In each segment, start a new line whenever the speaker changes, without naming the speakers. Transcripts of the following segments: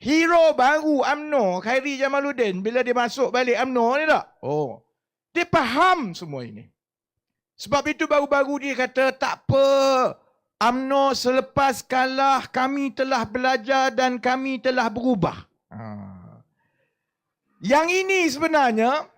hero baru UMNO, Khairi Jamaluddin, bila dia masuk balik UMNO ni tak? Oh, dia faham semua ini. Sebab itu baru-baru dia kata, tak apa, UMNO selepas kalah, kami telah belajar dan kami telah berubah. Yang ini sebenarnya,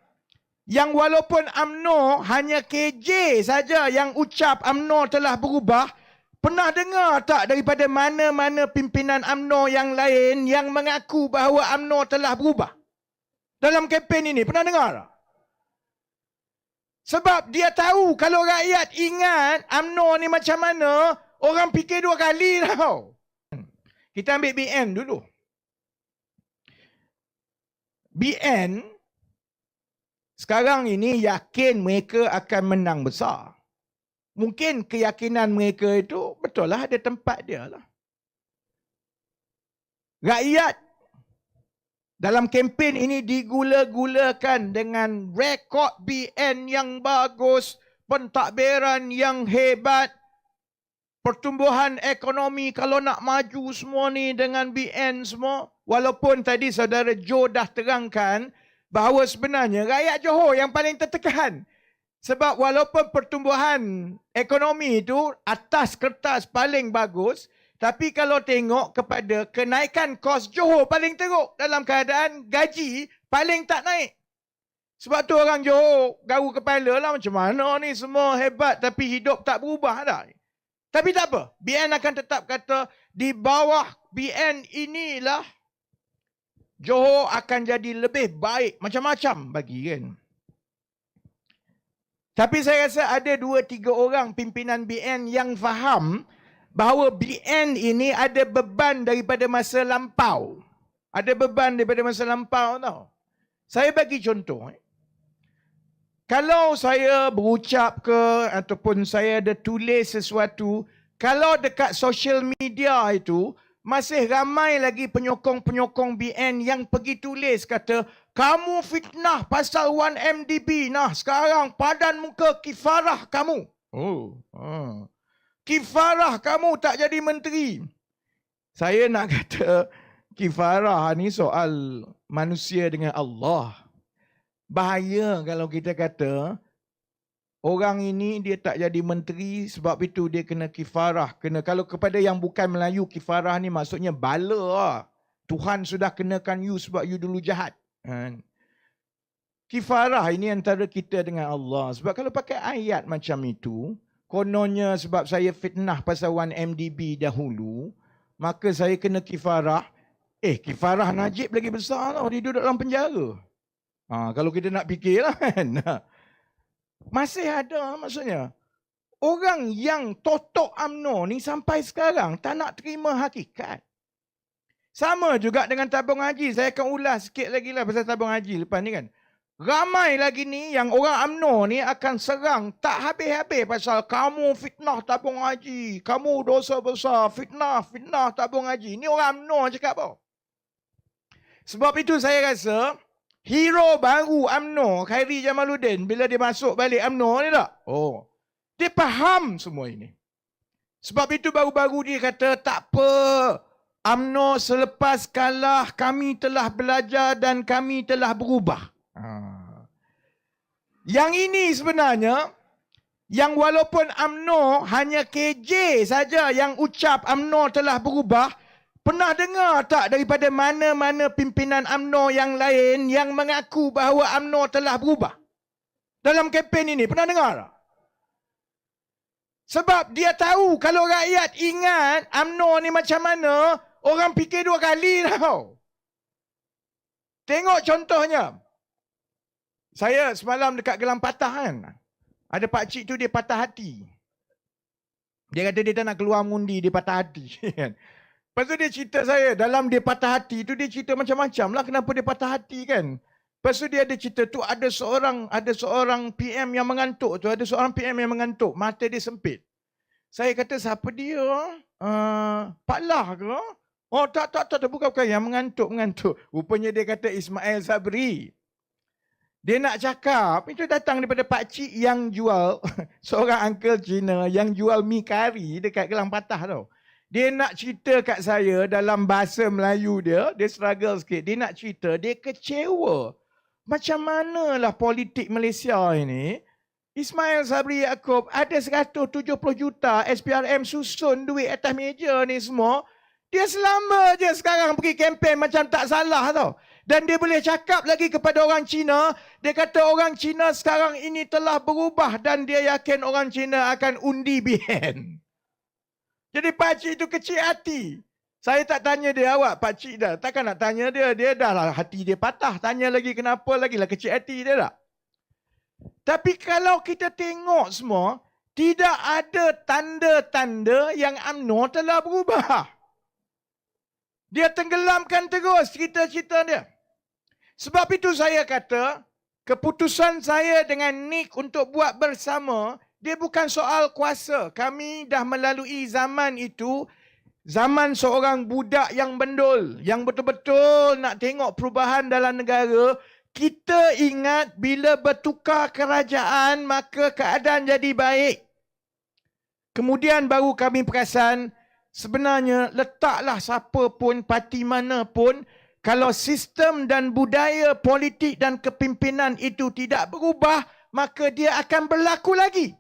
yang walaupun UMNO hanya KJ saja yang ucap UMNO telah berubah, pernah dengar tak daripada mana-mana pimpinan UMNO yang lain yang mengaku bahawa UMNO telah berubah? Dalam kempen ini, pernah dengar tak? Sebab dia tahu kalau rakyat ingat UMNO ni macam mana, orang fikir dua kali tau. Kita ambil BN dulu. BN sekarang ini yakin mereka akan menang besar. Mungkin keyakinan mereka itu betul lah, ada tempat dia lah. Rakyat dalam kempen ini digula-gulakan dengan rekod BN yang bagus, pentadbiran yang hebat, pertumbuhan ekonomi kalau nak maju semua ni dengan BN semua. Walaupun tadi saudara Joe dah terangkan bahawa sebenarnya rakyat Johor yang paling tertekan. Sebab walaupun pertumbuhan ekonomi itu atas kertas paling bagus, tapi kalau tengok kepada kenaikan kos, Johor paling teruk dalam keadaan gaji paling tak naik. Sebab tu orang Johor garu kepala lah, macam mana ni semua hebat tapi hidup tak berubah dah. Tapi tak apa, BN akan tetap kata di bawah BN inilah Johor akan jadi lebih baik, macam-macam bagi kan. Tapi saya rasa ada 2-3 orang pimpinan BN yang faham bahawa BN ini ada beban daripada masa lampau. Ada beban daripada masa lampau tau. Saya bagi contoh. Kalau saya berucap ke ataupun saya ada tulis sesuatu, kalau dekat social media itu masih ramai lagi penyokong-penyokong BN yang pergi tulis kata, kamu fitnah pasal 1MDB. Nah, sekarang padan muka kifarah kamu. Kifarah kamu tak jadi menteri. Saya nak kata, kifarah ni soal manusia dengan Allah. Bahaya kalau kita kata, orang ini dia tak jadi menteri sebab itu dia kena kifarah. Kalau kepada yang bukan Melayu, kifarah ni maksudnya bala. Tuhan sudah kenakan you sebab you dulu jahat. Kifarah ini antara kita dengan Allah. Sebab kalau pakai ayat macam itu, kononnya sebab saya fitnah pasal 1MDB dahulu, maka saya kena kifarah. Kifarah Najib lagi besar tau, dia duduk dalam penjara. Kalau kita nak fikirlah kan. Masih ada maksudnya. Orang yang totok UMNO ni sampai sekarang tak nak terima hakikat. Sama juga dengan tabung haji. Saya akan ulas sikit lagi lah pasal tabung haji lepas ni kan. Ramai lagi ni yang orang UMNO ni akan serang tak habis-habis pasal kamu fitnah tabung haji. Kamu dosa besar, fitnah tabung haji. Ni orang UMNO cakap apa? Sebab itu saya rasa hero baru UMNO, Khairi Jamaluddin, bila dia masuk balik UMNO ni tak? Oh, dia faham semua ini. Sebab itu baru-baru dia kata, tak apa, UMNO selepas kalah, kami telah belajar dan kami telah berubah. Yang ini sebenarnya, yang walaupun UMNO hanya KJ saja yang ucap UMNO telah berubah, pernah dengar tak daripada mana-mana pimpinan UMNO yang lain yang mengaku bahawa UMNO telah berubah? Dalam kempen ini, pernah dengar tak? Sebab dia tahu kalau rakyat ingat UMNO ni macam mana, orang fikir dua kali tau. Tengok contohnya. Saya semalam dekat Gelang Patah kan. Ada pakcik tu dia patah hati. Dia kata dia tak nak keluar mengundi, dia patah hati. Lepas tu dia cerita saya, dalam dia patah hati tu dia cerita macam-macam lah kenapa dia patah hati kan. Lepas tu dia ada cerita tu ada seorang PM yang mengantuk tu, ada seorang PM yang mengantuk, mata dia sempit. Saya kata siapa dia? Pak Lah ke? Oh tak, bukan yang mengantuk. Rupanya dia kata Ismail Sabri. Dia nak cakap, itu datang daripada pakcik yang jual, seorang uncle Cina yang jual mi kari dekat Gelang Patah tau. Dia nak cerita kat saya dalam bahasa Melayu dia struggle sikit. Dia nak cerita, dia kecewa. Macam manalah politik Malaysia ini. Ismail Sabri Yaakob ada 170 juta SPRM susun duit atas meja ni semua. Dia selamba je sekarang pergi kempen macam tak salah tau. Dan dia boleh cakap lagi kepada orang Cina. Dia kata orang Cina sekarang ini telah berubah dan dia yakin orang Cina akan undi BN. Jadi pakcik itu kecil hati. Saya tak tanya dia, awak pakcik dah. Takkan nak tanya dia. Dia dah lah hati dia patah. Tanya lagi kenapa lagi lah kecil hati dia tak. Tapi kalau kita tengok semua, tidak ada tanda-tanda yang UMNO telah berubah. Dia tenggelamkan terus cerita-cerita dia. Sebab itu saya kata, keputusan saya dengan Nick untuk buat bersama, dia bukan soal kuasa. Kami dah melalui zaman itu, zaman seorang budak yang bendul, yang betul-betul nak tengok perubahan dalam negara. Kita ingat bila bertukar kerajaan, maka keadaan jadi baik. Kemudian baru kami perasan, sebenarnya letaklah siapa pun, parti mana pun, kalau sistem dan budaya politik dan kepimpinan itu tidak berubah, maka dia akan berlaku lagi.